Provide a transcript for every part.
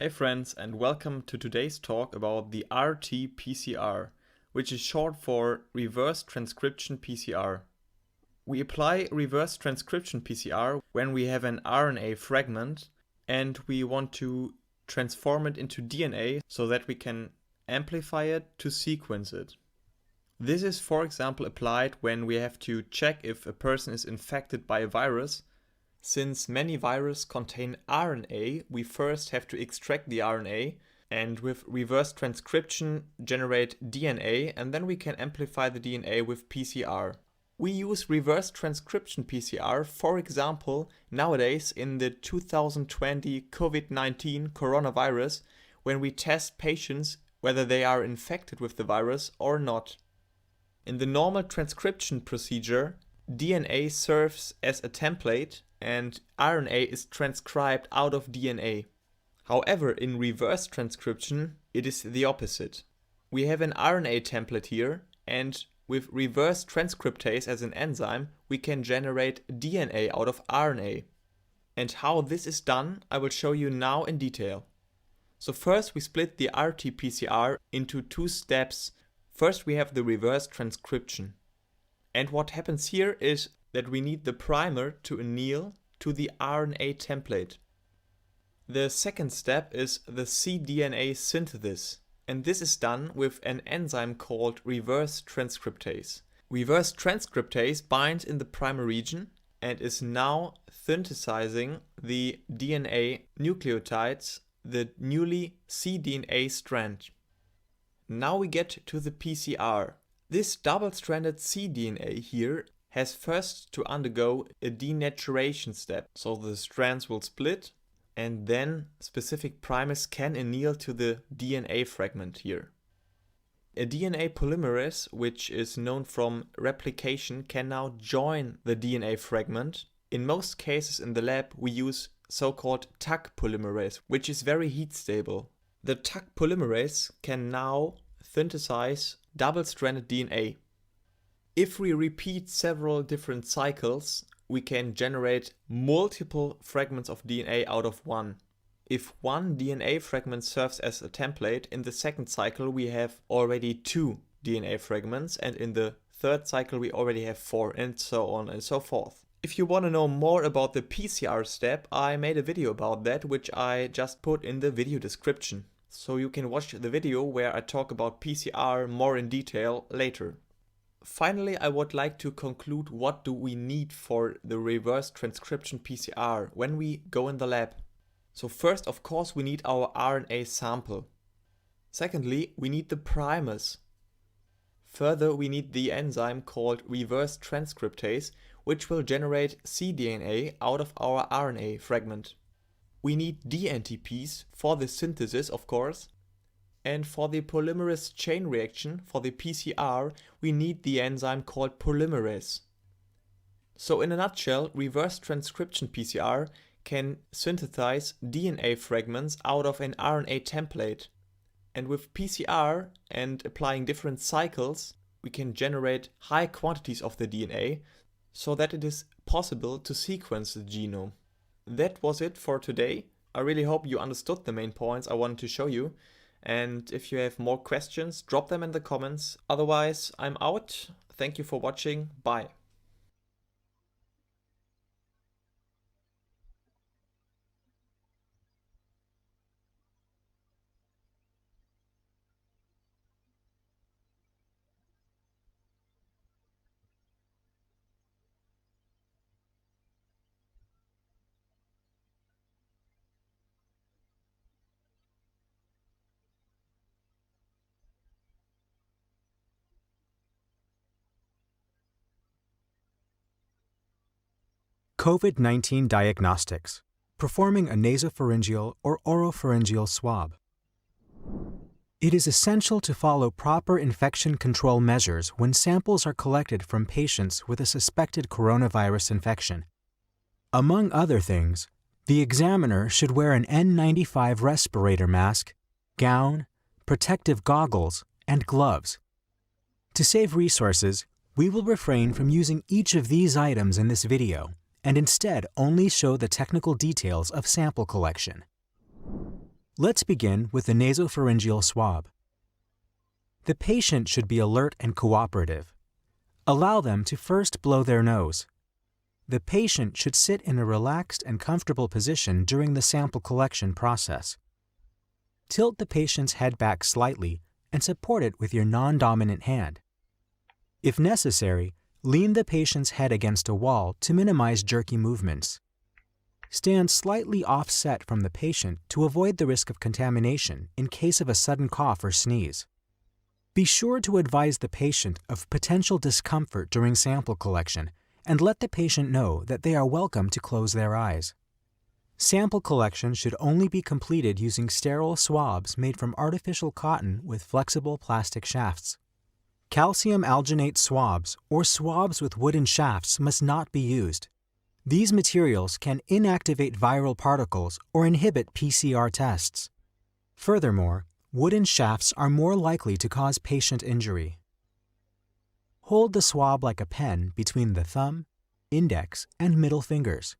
Hey friends, and welcome to today's talk about the RT-PCR, which is short for reverse transcription PCR. We apply reverse transcription PCR when we have an RNA fragment and we want to transform it into DNA so that we can amplify it to sequence it. This is, for example, applied when we have to check if a person is infected by a virus. Since many viruses contain RNA, we first have to extract the RNA and with reverse transcription generate DNA, and then we can amplify the DNA with PCR. We use reverse transcription PCR, for example, nowadays in the 2020 COVID-19 coronavirus, when we test patients whether they are infected with the virus or not. In the normal transcription procedure, DNA serves as a template and RNA is transcribed out of DNA. However, in reverse transcription, it is the opposite. We have an RNA template here, and with reverse transcriptase as an enzyme, we can generate DNA out of RNA. And how this is done, I will show you now in detail. So first we split the RT-PCR into two steps. First we have the reverse transcription. And what happens here is that we need the primer to anneal to the RNA template. The second step is the cDNA synthesis, and this is done with an enzyme called reverse transcriptase. Reverse transcriptase binds in the primer region and is now synthesizing the DNA nucleotides, the newly cDNA strand. Now we get to the PCR. This double-stranded cDNA here has first to undergo a denaturation step, so the strands will split and then specific primers can anneal to the DNA fragment here. A DNA polymerase, which is known from replication, can now join the DNA fragment. In most cases in the lab we use so-called Taq polymerase, which is very heat stable. The Taq polymerase can now synthesize double-stranded DNA. If we repeat several different cycles, we can generate multiple fragments of DNA out of one. If one DNA fragment serves as a template, in the second cycle we have already 2 DNA fragments, and in the third cycle we already have 4, and so on and so forth. If you want to know more about the PCR step, I made a video about that, which I just put in the video description. So you can watch the video where I talk about PCR more in detail later. Finally, I would like to conclude what do we need for the reverse transcription PCR when we go in the lab. So first, of course, we need our RNA sample. Secondly, we need the primers. Further, we need the enzyme called reverse transcriptase, which will generate cDNA out of our RNA fragment. We need dNTPs for the synthesis, of course. And for the polymerase chain reaction, for the PCR, we need the enzyme called polymerase. So in a nutshell, reverse transcription PCR can synthesize DNA fragments out of an RNA template. And with PCR and applying different cycles, we can generate high quantities of the DNA so that it is possible to sequence the genome. That was it for today. I really hope you understood the main points I wanted to show you. And if you have more questions, drop them in the comments. Otherwise, I'm out. Thank you for watching. Bye. COVID-19 diagnostics, performing a nasopharyngeal or oropharyngeal swab. It is essential to follow proper infection control measures when samples are collected from patients with a suspected coronavirus infection. Among other things, the examiner should wear an N95 respirator mask, gown, protective goggles, and gloves. To save resources, we will refrain from using each of these items in this video and instead only show the technical details of sample collection. Let's begin with the nasopharyngeal swab. The patient should be alert and cooperative. Allow them to first blow their nose. The patient should sit in a relaxed and comfortable position during the sample collection process. Tilt the patient's head back slightly and support it with your non-dominant hand. If necessary, lean the patient's head against a wall to minimize jerky movements. Stand slightly offset from the patient to avoid the risk of contamination in case of a sudden cough or sneeze. Be sure to advise the patient of potential discomfort during sample collection and let the patient know that they are welcome to close their eyes. Sample collection should only be completed using sterile swabs made from artificial cotton with flexible plastic shafts. Calcium alginate swabs or swabs with wooden shafts must not be used. These materials can inactivate viral particles or inhibit PCR tests. Furthermore, wooden shafts are more likely to cause patient injury. Hold the swab like a pen between the thumb, index, and middle fingers.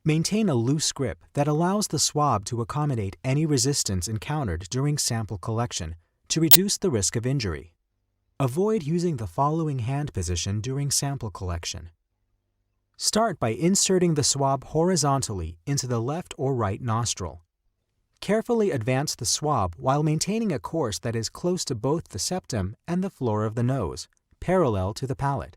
Maintain a loose grip that allows the swab to accommodate any resistance encountered during sample collection to reduce the risk of injury. Avoid using the following hand position during sample collection. Start by inserting the swab horizontally into the left or right nostril. Carefully advance the swab while maintaining a course that is close to both the septum and the floor of the nose, parallel to the palate.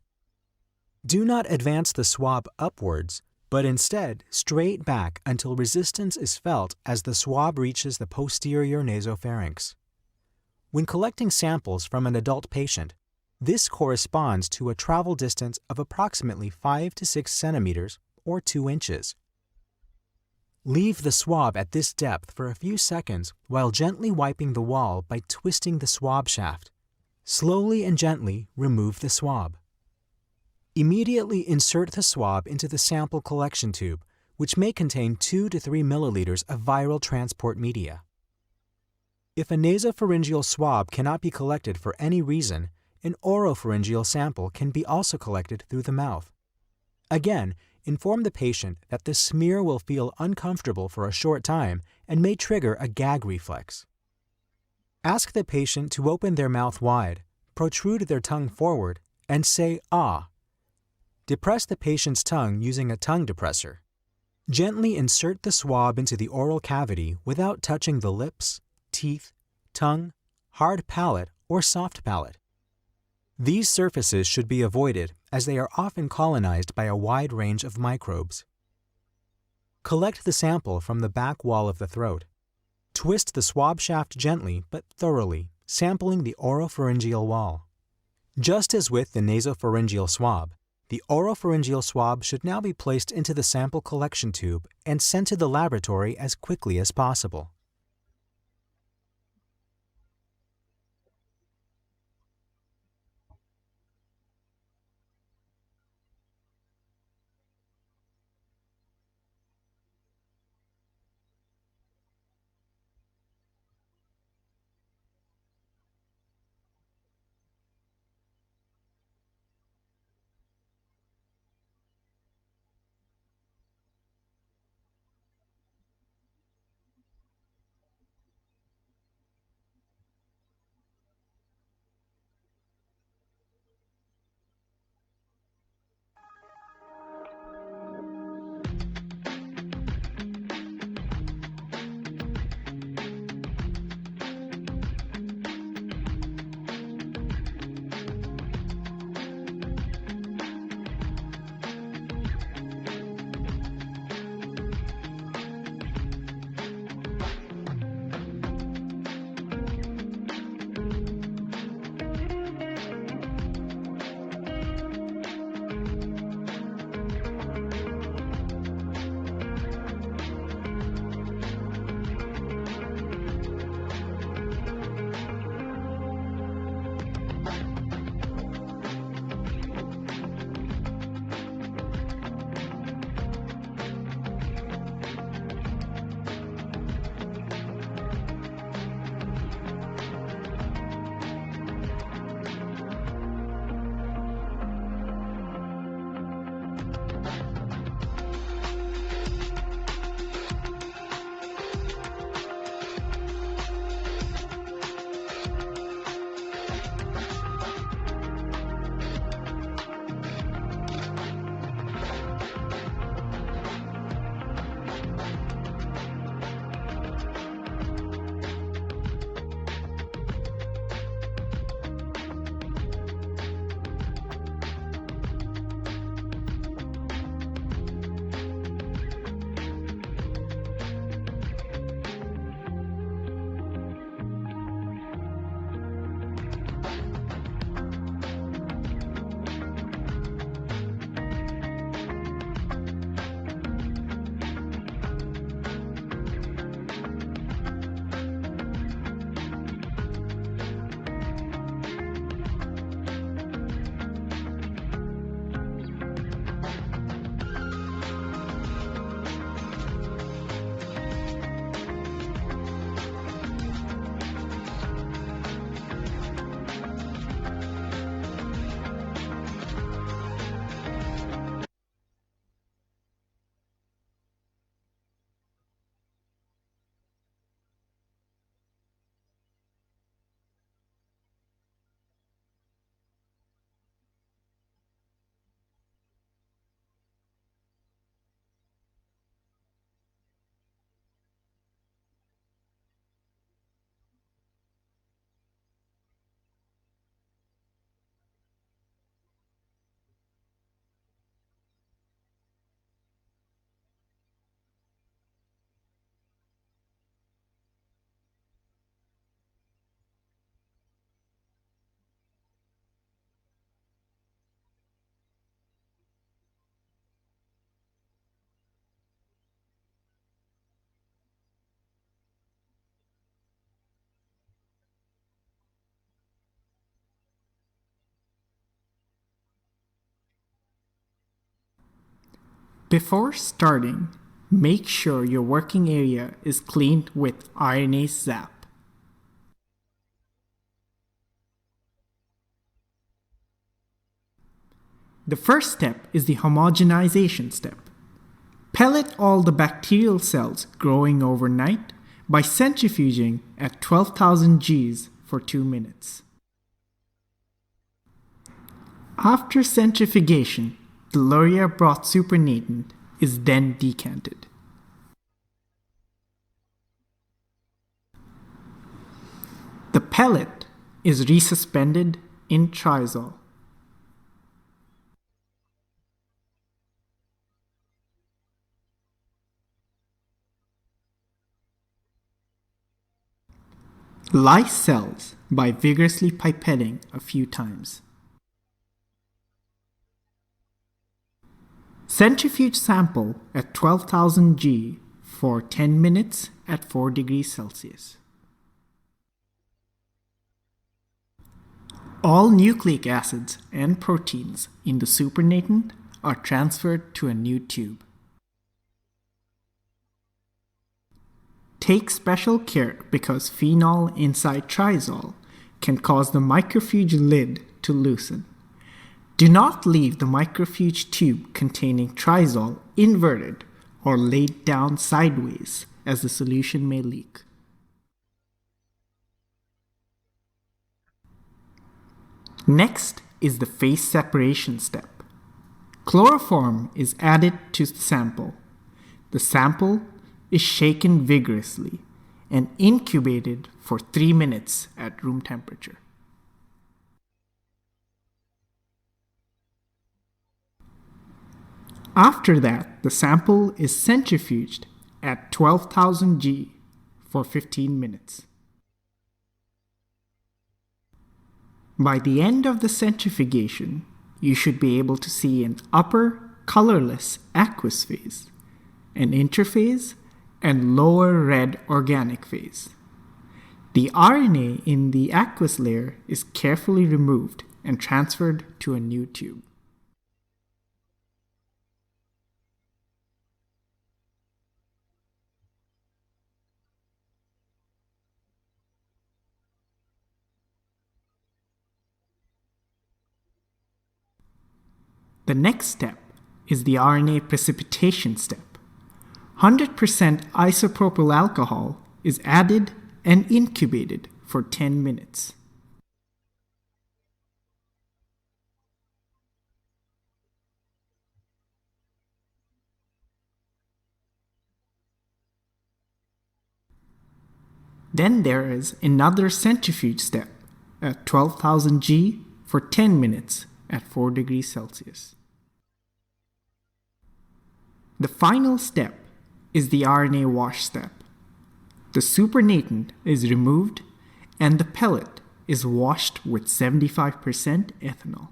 Do not advance the swab upwards, but instead straight back until resistance is felt as the swab reaches the posterior nasopharynx. When collecting samples from an adult patient, this corresponds to a travel distance of approximately 5 to 6 centimeters or 2 inches. Leave the swab at this depth for a few seconds while gently wiping the wall by twisting the swab shaft. Slowly and gently remove the swab. Immediately insert the swab into the sample collection tube, which may contain 2 to 3 milliliters of viral transport media. If a nasopharyngeal swab cannot be collected for any reason, an oropharyngeal sample can be also collected through the mouth. Again, inform the patient that the smear will feel uncomfortable for a short time and may trigger a gag reflex. Ask the patient to open their mouth wide, protrude their tongue forward, and say "ah." Depress the patient's tongue using a tongue depressor. Gently insert the swab into the oral cavity without touching the lips, teeth, tongue, hard palate, or soft palate. These surfaces should be avoided as they are often colonized by a wide range of microbes. Collect the sample from the back wall of the throat. Twist the swab shaft gently but thoroughly, sampling the oropharyngeal wall. Just as with the nasopharyngeal swab, the oropharyngeal swab should now be placed into the sample collection tube and sent to the laboratory as quickly as possible. Before starting, make sure your working area is cleaned with RNA Zap. The first step is the homogenization step. Pellet all the bacterial cells growing overnight by centrifuging at 12,000 Gs for 2 minutes. After centrifugation, the Luria broth supernatant is then decanted. The pellet is resuspended in trizol. Lyse cells by vigorously pipetting a few times. Centrifuge sample at 12,000 G for 10 minutes at 4 degrees Celsius. All nucleic acids and proteins in the supernatant are transferred to a new tube. Take special care because phenol inside trizol can cause the microfuge lid to loosen. Do not leave the microfuge tube containing trizol inverted or laid down sideways, as the solution may leak. Next is the phase separation step. Chloroform is added to the sample. The sample is shaken vigorously and incubated for 3 minutes at room temperature. After that, the sample is centrifuged at 12,000 G for 15 minutes. By the end of the centrifugation, you should be able to see an upper colorless aqueous phase, an interphase, and lower red organic phase. The RNA in the aqueous layer is carefully removed and transferred to a new tube. The next step is the RNA precipitation step. 100% isopropyl alcohol is added and incubated for 10 minutes. Then there is another centrifuge step at 12,000 G for 10 minutes at 4 degrees Celsius. The final step is the RNA wash step. The supernatant is removed and the pellet is washed with 75% ethanol.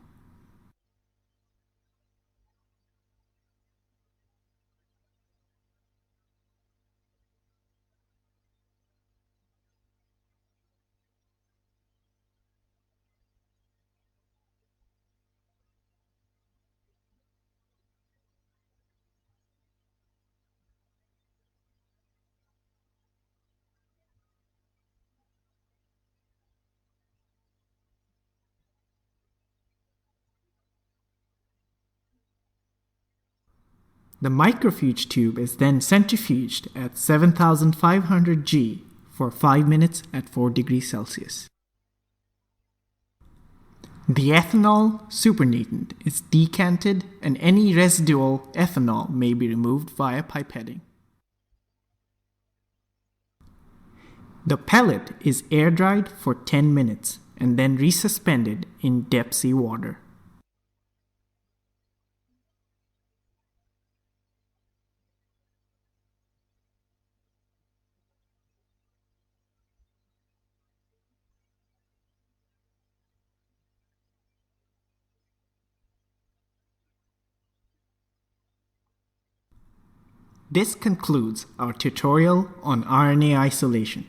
The microfuge tube is then centrifuged at 7,500 G for 5 minutes at 4 degrees Celsius. The ethanol supernatant is decanted and any residual ethanol may be removed via pipetting. The pellet is air dried for 10 minutes and then resuspended in depth sea water. This concludes our tutorial on RNA isolation.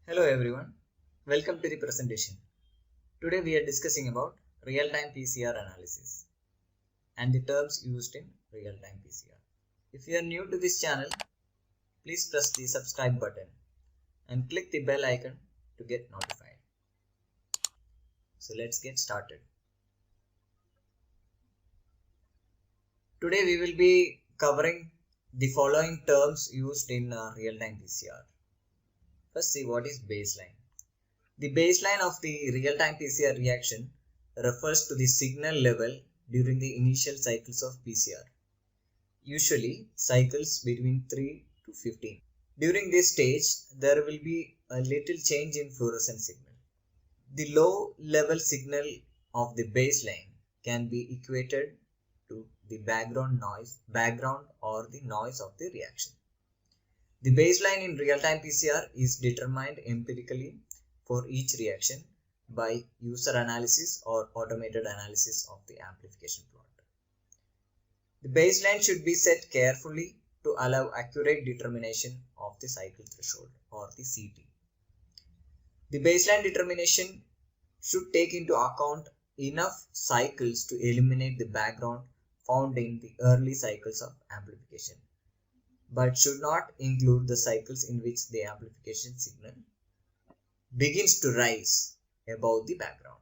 Hello everyone, welcome to the presentation. Today we are discussing about real-time PCR analysis and the terms used in real-time PCR. If you are new to this channel, please press the subscribe button and click the bell icon to get notified. So let's get started. Today we will be covering the following terms used in real-time PCR. First, see what is baseline. The baseline of the real-time PCR reaction refers to the signal level during the initial cycles of PCR, usually cycles between 3 to 15. During this stage, there will be a little change in fluorescence signal. The low level signal of the baseline can be equated to the background or the noise of the reaction. The baseline in real-time PCR is determined empirically for each reaction by user analysis or automated analysis of the amplification plot. The baseline should be set carefully to allow accurate determination of the cycle threshold or the CT. The baseline determination should take into account enough cycles to eliminate the background found in the early cycles of amplification, but should not include the cycles in which the amplification signal begins to rise above the background.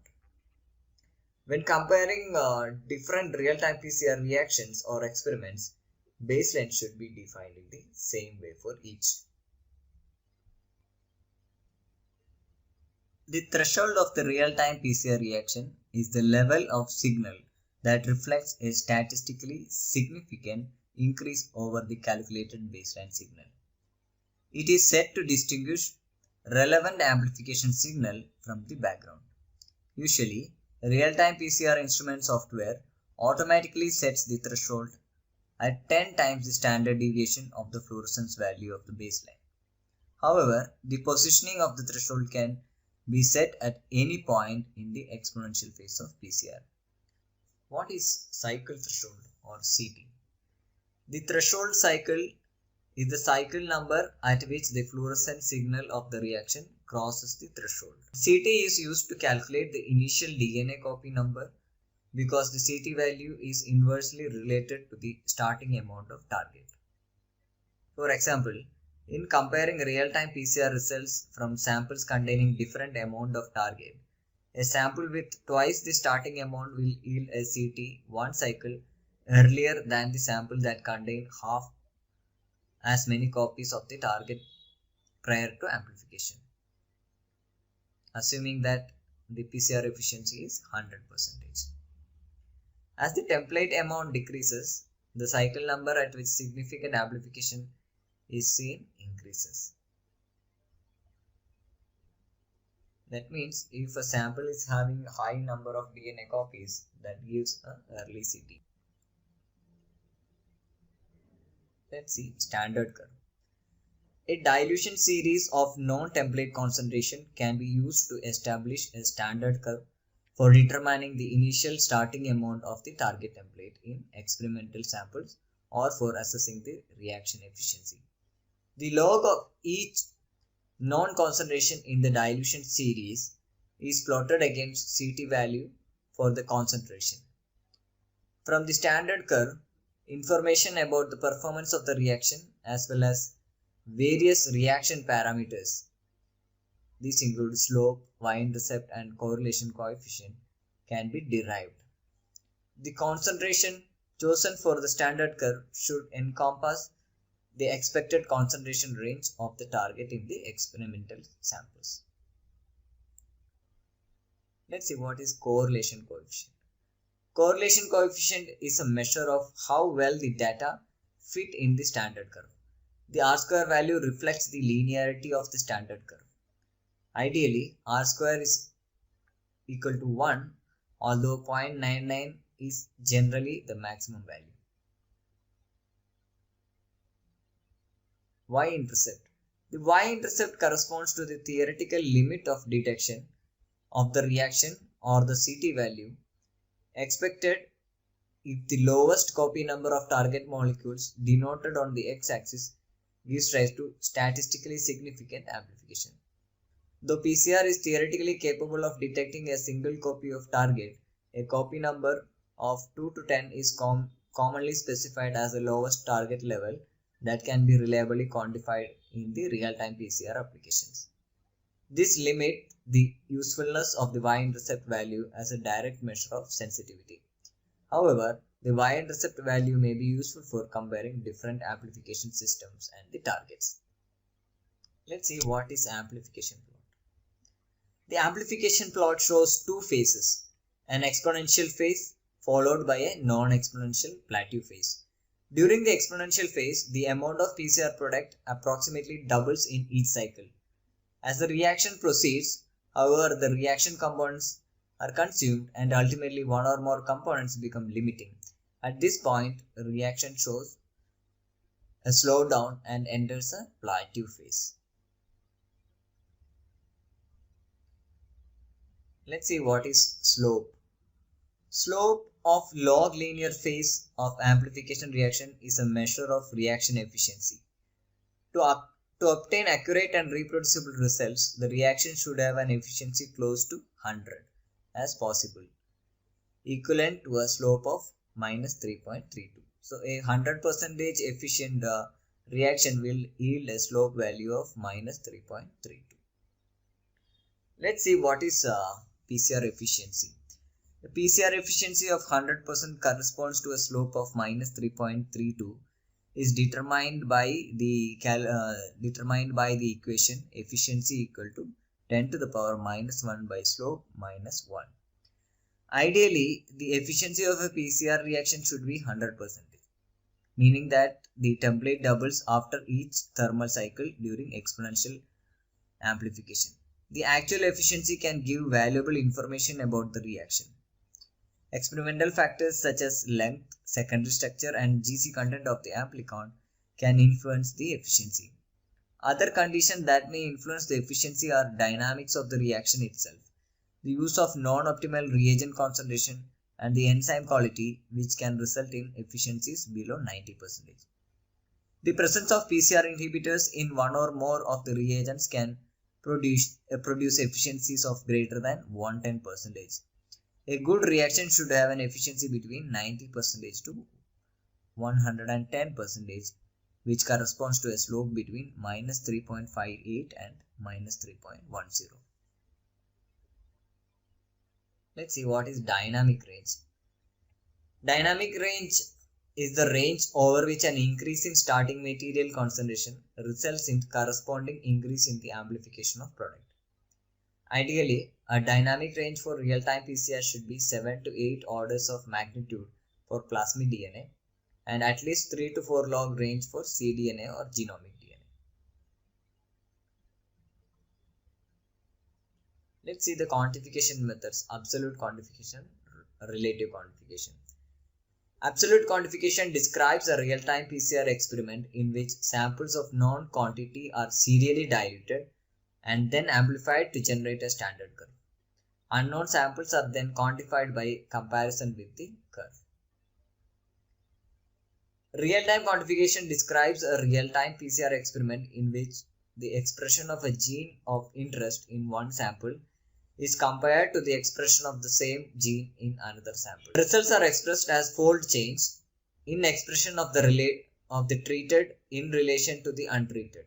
When comparing different real-time PCR reactions or experiments, baseline should be defined in the same way for each. The threshold of the real-time PCR reaction is the level of signal that reflects a statistically significant increase over the calculated baseline signal. It is set to distinguish relevant amplification signal from the background. Usually, real-time PCR instrument software automatically sets the threshold at 10 times the standard deviation of the fluorescence value of the baseline. However, the positioning of the threshold can be set at any point in the exponential phase of PCR. What is cycle threshold or CT? The threshold cycle is the cycle number at which the fluorescent signal of the reaction crosses the threshold. CT is used to calculate the initial DNA copy number because the CT value is inversely related to the starting amount of target. For example, in comparing real-time PCR results from samples containing different amount of target, a sample with twice the starting amount will yield a CT one cycle earlier than the sample that contained half as many copies of the target prior to amplification, assuming that the PCR efficiency is 100%. As the template amount decreases, the cycle number at which significant amplification is seen increases. That means if a sample is having a high number of DNA copies, that gives an early CT. Let's see standard curve. A dilution series of known template concentration can be used to establish a standard curve for determining the initial starting amount of the target template in experimental samples or for assessing the reaction efficiency. The log of each known concentration in the dilution series is plotted against CT value for the concentration. From the standard curve, information about the performance of the reaction as well as various reaction parameters, these include slope, y-intercept and correlation coefficient, can be derived. The concentration chosen for the standard curve should encompass the expected concentration range of the target in the experimental samples. Let's see what is correlation coefficient. Correlation coefficient is a measure of how well the data fit in the standard curve. The R-square value reflects the linearity of the standard curve. Ideally, R-square is equal to 1, although 0.99 is generally the maximum value. Y-intercept. The y-intercept corresponds to the theoretical limit of detection of the reaction or the CT value expected if the lowest copy number of target molecules denoted on the x-axis gives rise to statistically significant amplification. Though PCR is theoretically capable of detecting a single copy of target, a copy number of 2 to 10 is commonly specified as the lowest target level that can be reliably quantified in the real-time PCR applications. This limits the usefulness of the y-intercept value as a direct measure of sensitivity. However, the y-intercept value may be useful for comparing different amplification systems and the targets. Let's see what is amplification plot. The amplification plot shows two phases, an exponential phase followed by a non-exponential plateau phase. During the exponential phase, the amount of PCR product approximately doubles in each cycle. As the reaction proceeds, however, the reaction components are consumed and ultimately one or more components become limiting. At this point, the reaction shows a slowdown and enters a plateau phase. Let's see what is slope. Slope of log linear phase of amplification reaction is a measure of reaction efficiency. To obtain accurate and reproducible results, the reaction should have an efficiency close to 100 as possible, equivalent to a slope of minus 3.32. So a 100% efficient reaction will yield a slope value of minus 3.32. Let's see what is PCR efficiency. The PCR efficiency of 100% corresponds to a slope of minus 3.32 is determined by the equation efficiency equal to 10 to the power minus 1 by slope minus 1. Ideally, the efficiency of a PCR reaction should be 100%, meaning that the template doubles after each thermal cycle during exponential amplification. The actual efficiency can give valuable information about the reaction. Experimental factors such as length, secondary structure, and GC content of the amplicon can influence the efficiency. Other conditions that may influence the efficiency are dynamics of the reaction itself, the use of non-optimal reagent concentration, and the enzyme quality, which can result in efficiencies below 90%. The presence of PCR inhibitors in one or more of the reagents can produce efficiencies of greater than 110%. A good reaction should have an efficiency between 90% to 110%, which corresponds to a slope between minus 3.58 and minus 3.10. Let's see what is dynamic range. Dynamic range is the range over which an increase in starting material concentration results in corresponding increase in the amplification of product. Ideally, a dynamic range for real-time PCR should be 7 to 8 orders of magnitude for plasmid DNA and at least 3 to 4 log range for cDNA or genomic DNA. Let's see the quantification methods: absolute quantification, relative quantification. Absolute quantification describes a real-time PCR experiment in which samples of known quantity are serially diluted and then amplified to generate a standard curve. Unknown samples are then quantified by comparison with the curve. Real-time quantification describes a real-time PCR experiment in which the expression of a gene of interest in one sample is compared to the expression of the same gene in another sample. Results are expressed as fold change in expression of the treated in relation to the untreated.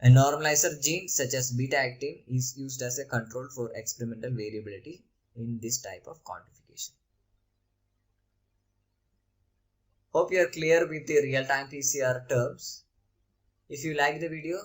A normalizer gene such as beta-actin is used as a control for experimental variability in this type of quantification. Hope you are clear with the real-time PCR terms. If you like the video,